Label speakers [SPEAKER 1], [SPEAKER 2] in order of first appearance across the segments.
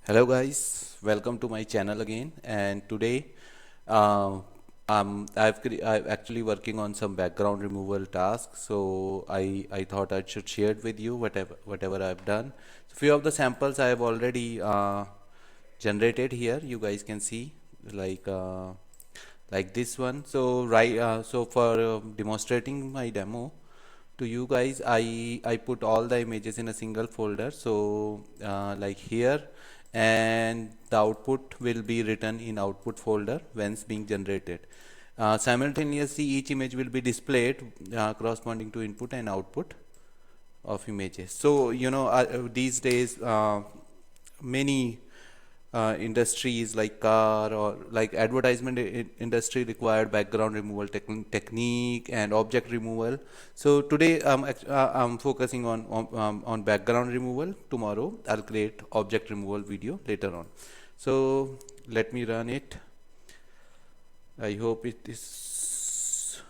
[SPEAKER 1] Hello guys, welcome to my channel again. And today, uh, I'm actually working on some background removal tasks. So I thought I should share it with you whatever I've done. So few of the samples I have already generated here. You guys can see like uh, like this one. So so for demonstrating my demo to you guys, I put all the images in a single folder. So like here, and the output will be written in output folder once being generated. Simultaneously, each image will be displayed corresponding to input and output of images. So these days many industries like car or like advertisement industry required background removal technique and object removal. So today I'm focusing on background removal. Tomorrow I'll create object removal video later on. So let me run it. I hope it is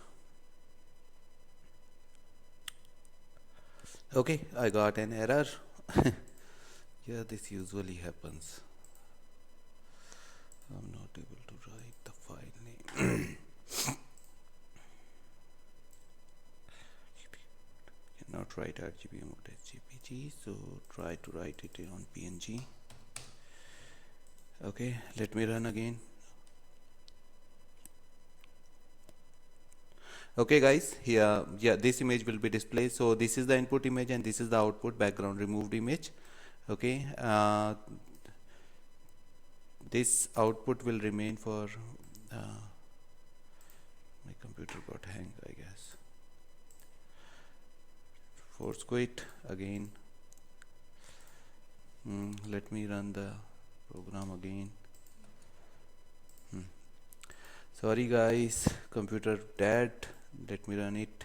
[SPEAKER 1] okay. I got an error. Yeah, this usually happens. I'm not able to write the file name. Cannot write RGB mode as JPG, so try to write it on PNG. Okay, let me run again. Okay guys, here, yeah, this image will be displayed. So this is the input image and this is the output background removed image. Okay, this output will remain for my computer got hang, I guess. Force quit again. Let me run the program again. Sorry guys, computer dead. Let me run it.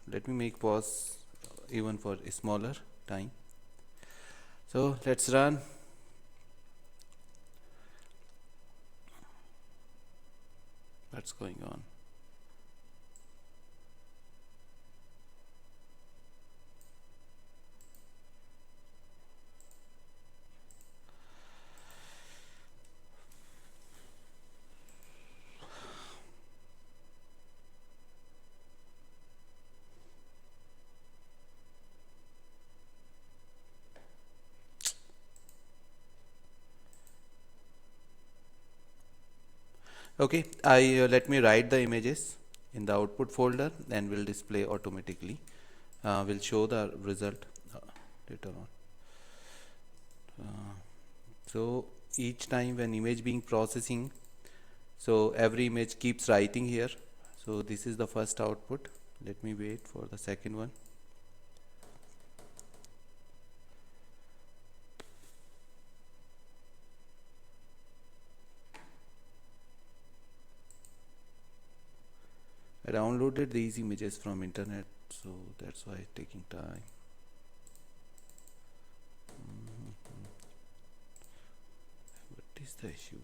[SPEAKER 1] Let me make pause even for a smaller time. So let's run. What's going on? Okay, I let me write the images in the output folder and will display automatically. Will show the result later on. So each time when image being processing, so every image keeps writing here. So this is the first output. Let me wait for the second one. I downloaded these images from internet, so that's why it's taking time. What is the issue?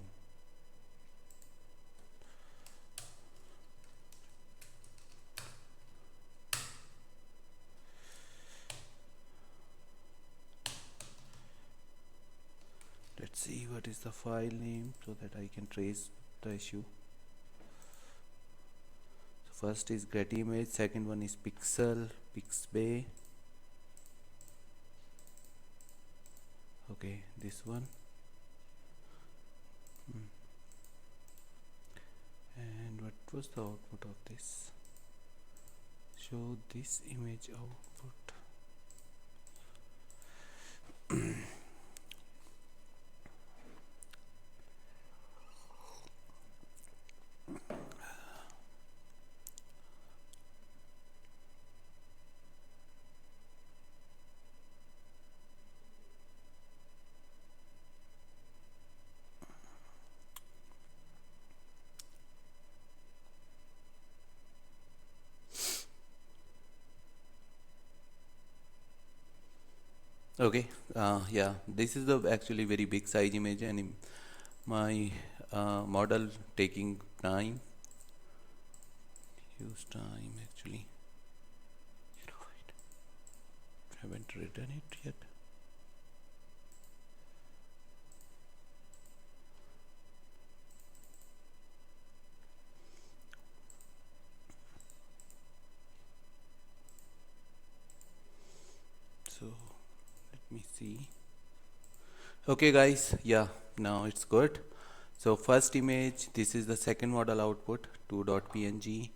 [SPEAKER 1] Let's see what is the file name so that I can trace the issue. So first is get image, second one is pixbay. Okay, this one. And what was the output of this? Show this image output. Okay, yeah, this is the actually very big size image, and my model taking time. Use time actually. Haven't written it yet. me see. Okay guys, yeah, now it's good. So first image, this is the second model output 2.png.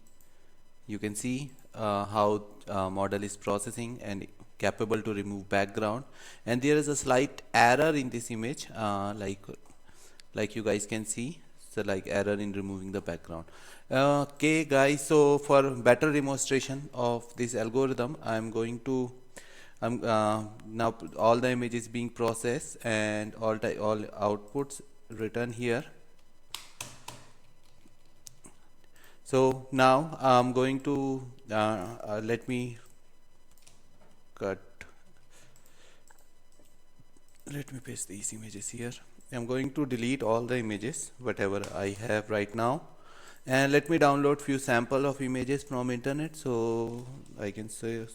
[SPEAKER 1] You can see how model is processing and capable to remove background, and there is a slight error in this image, like you guys can see, so like error in removing the background. Okay guys, so for better demonstration of this algorithm, I'm going to now all the images being processed and all outputs written here. So now I'm going to let me paste these images here. I'm going to delete all the images whatever I have right now, and let me download few sample of images from internet, so I can say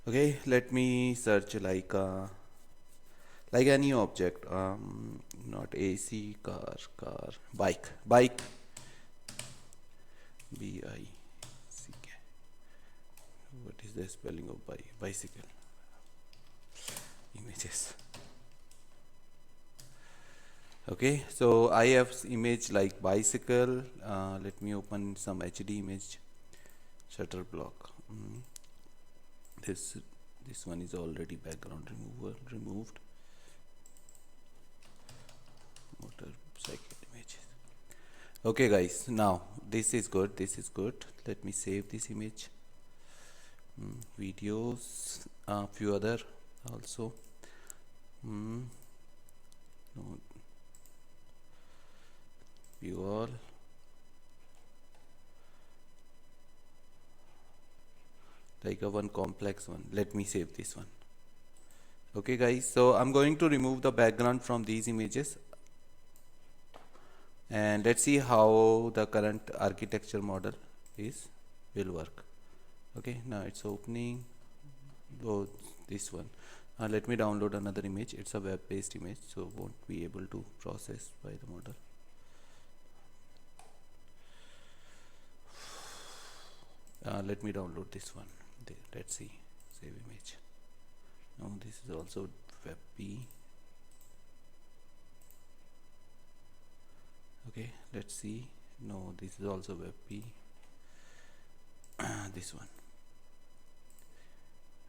[SPEAKER 1] okay, let me search like any object, not AC, car, bike, BICK. What is the spelling of bicycle? Images. Okay, so I have image like bicycle. Let me open some HD image, shutter block. This one is already background removed. Motorcycle images. Okay guys, now this is good, let me save this image. Videos, few other also. No, view all. Like a one complex one, let me save this one. Okay guys, so I'm going to remove the background from these images, and let's see how the current architecture model will work. Okay, now it's opening. Oh, this one. Let me download another image. It's a web-based image, so won't be able to process by the model. Let me download this one. Let's see. Save image. Now this is also WebP. Okay, let's see. No, this is also WebP. This one.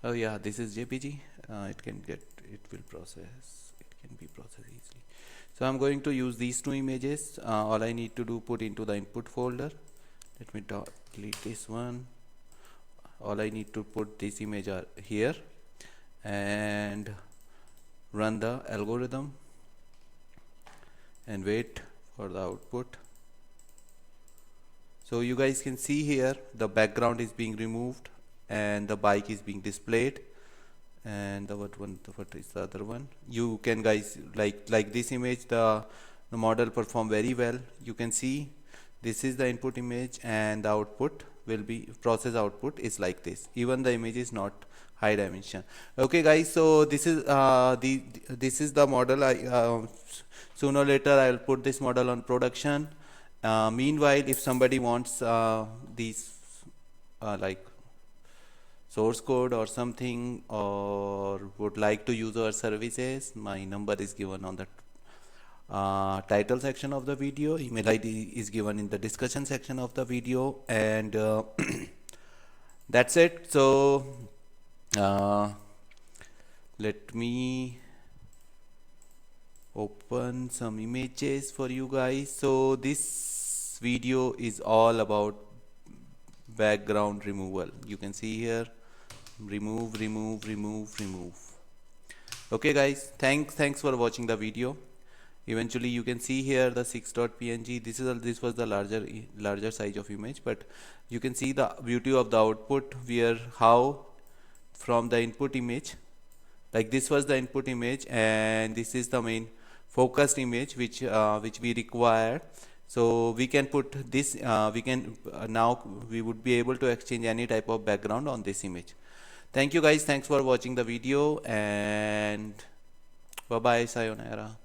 [SPEAKER 1] Oh yeah, this is JPG. It can be processed easily. So I'm going to use these two images. All I need to do, put into the input folder. Let me delete this one. All I need to put this image here and run the algorithm and wait for the output. So you guys can see here the background is being removed and the bike is being displayed, and what is the other one? You can guys like this image, the model perform very well. You can see this is the input image and the output will be process output is like this. Even the image is not high dimension. Okay guys, so this is this is the model. Sooner or later I will put this model on production. Meanwhile, if somebody wants these like source code or something, or would like to use our services, my number is given on the title section of the video. Email ID is given in the discussion section of the video, and that's it. So let me open some images for you guys. So this video is all about background removal. You can see here, remove. Okay guys, thanks for watching the video. Eventually you can see here the 6.png. This was the larger size of image, but you can see the beauty of the output, where how from the input image, like this was the input image and this is the main focused image which we require. So we can put this, now we would be able to exchange any type of background on this image. Thank you guys, thanks for watching the video, and bye bye, sayonara.